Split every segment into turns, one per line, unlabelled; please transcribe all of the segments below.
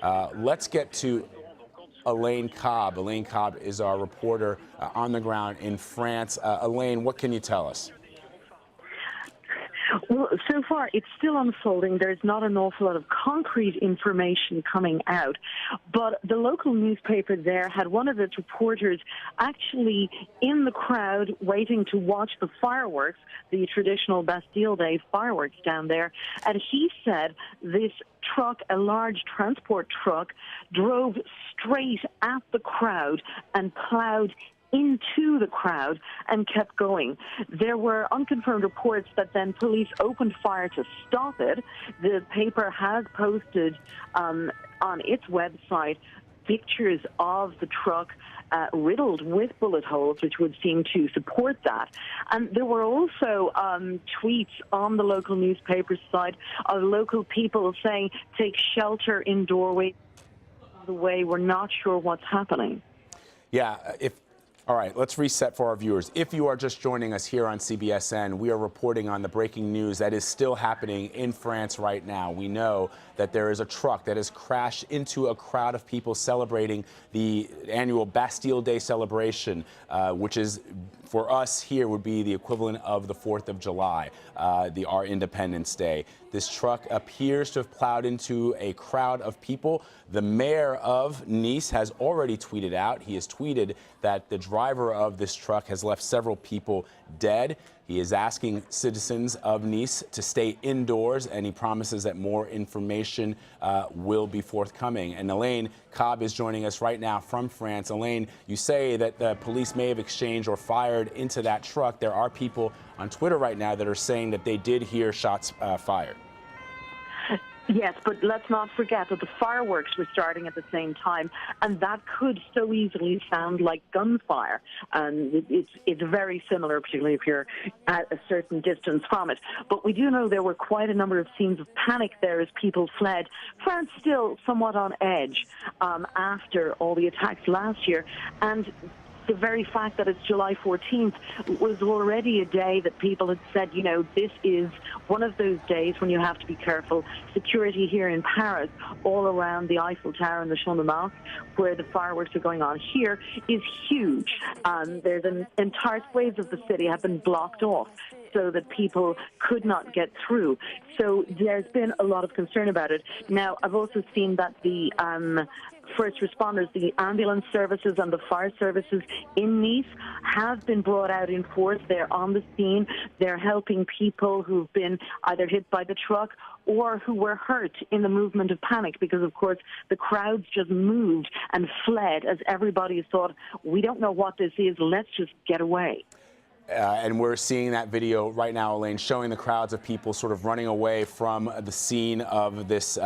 Let's get to Elaine Cobb. Elaine Cobb is our reporter on the ground in France. Elaine, what can you tell us?
Well, so far it's still unfolding. There's not an awful lot of concrete information coming out. But the local newspaper there had one of its reporters actually in the crowd waiting to watch the fireworks, the traditional Bastille Day fireworks down there. And he said this truck, a large transport truck, drove straight at the crowd and plowed into the crowd and kept going. There were unconfirmed reports that then police opened fire to stop it. The paper has posted on its website pictures of the truck riddled with bullet holes, which would seem to support that. And there were also tweets on the local newspaper side of local people saying, take shelter in doorways. The way we're not sure what's happening.
Yeah, all right, let's reset for our viewers. If you are just joining us here on CBSN, we are reporting on the breaking news that is still happening in France right now. We know that there is a truck that has crashed into a crowd of people celebrating the annual Bastille Day celebration, which is, for us here, would be the equivalent of the 4th of July, our Independence Day. This truck appears to have plowed into a crowd of people. The mayor of Nice has already tweeted out. He has tweeted that the driver of this truck has left several people dead. He is asking citizens of Nice to stay indoors, and he promises that more information will be forthcoming. And Elaine Cobb is joining us right now from France. Elaine, you say that the police may have exchanged or fired into that truck. There are people on Twitter right now that are saying that they did hear shots fired.
Yes, but let's not forget that the fireworks were starting at the same time, and that could so easily sound like gunfire. And it's very similar, particularly if you're at a certain distance from it. But we do know there were quite a number of scenes of panic there as people fled. France still somewhat on edge after all the attacks last year, and the very fact that it's July 14th was already a day that people had said, you know, this is one of those days when you have to be careful. Security here in Paris, all around the Eiffel Tower and the Champ de Mars, where the fireworks are going on here, is huge. There's an entire swathes of the city have been blocked off so that people could not get through. So there's been a lot of concern about it. Now, I've also seen that the first responders, the ambulance services and the fire services in Nice have been brought out in force. They're on the scene. They're helping people who've been either hit by the truck or who were hurt in the movement of panic, because, of course, the crowds just moved and fled as everybody thought, we don't know what this is, let's just get away.
And we're seeing that video right now, Elaine, showing the crowds of people sort of running away from the scene of this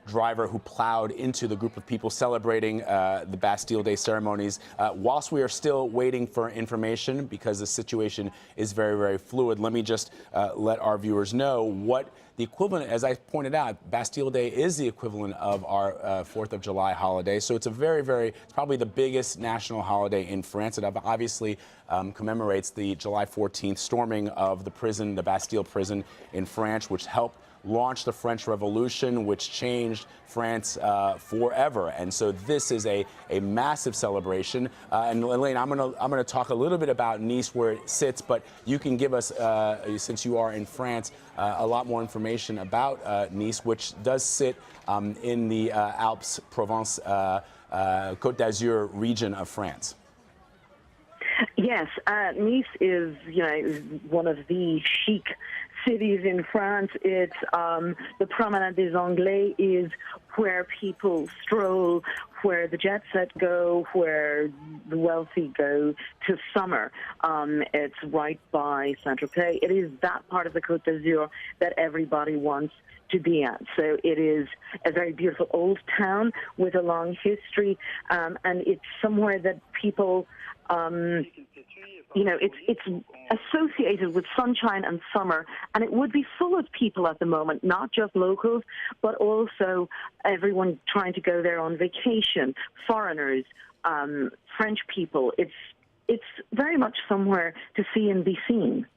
driver who plowed into the group of people celebrating the Bastille Day ceremonies. Whilst we are still waiting for information, because the situation is very, very fluid, let me just let our viewers know what the equivalent, as I pointed out, Bastille Day is the equivalent of our 4th of July holiday. So it's it's probably the biggest national holiday in France. It obviously commemorates the July 14th storming of the prison, the Bastille prison in France, which helped launch the French Revolution, which changed France forever. And so this is a massive celebration. And Elaine, I'm gonna talk a little bit about Nice, where it sits, but you can give us, since you are in France, a lot more information about Nice, which does sit in the Alps, Provence, Côte d'Azur region of France.
Yes, Nice is, you know, one of the chic cities in France. It's the Promenade des Anglais is where people stroll, where the jet set go, where the wealthy go to summer. It's right by Saint-Tropez. It is that part of the Côte d'Azur that everybody wants to be at. So it is a very beautiful old town with a long history, and it's somewhere that people, you know, it's associated with sunshine and summer, and it would be full of people at the moment, not just locals, but also everyone trying to go there on vacation, foreigners, French people. It's very much somewhere to see and be seen.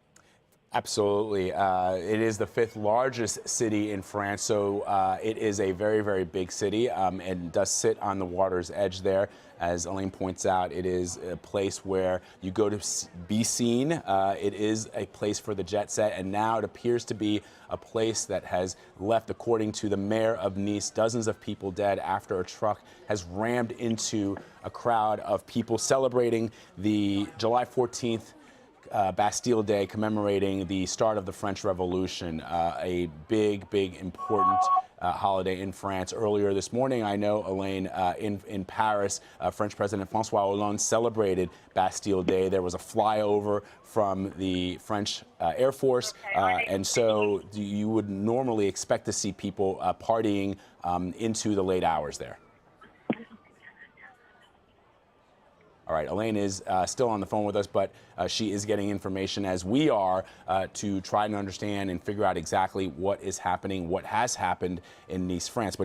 Absolutely. It is the fifth largest city in France, so it is a very, very big city and does sit on the water's edge there. As Elaine points out, it is a place where you go to be seen. It is a place for the jet set, and now it appears to be a place that has left, according to the mayor of Nice, dozens of people dead after a truck has rammed into a crowd of people celebrating the July 14th Bastille Day, commemorating the start of the French Revolution, a big, big, important holiday in France. Earlier this morning, I know, Elaine, in Paris, French President François Hollande celebrated Bastille Day. There was a flyover from the French Air Force, and so you would normally expect to see people partying into the late hours there. All right, Elaine is still on the phone with us, but she is getting information, as we are, to try and understand and figure out exactly what is happening, what has happened in Nice, France. But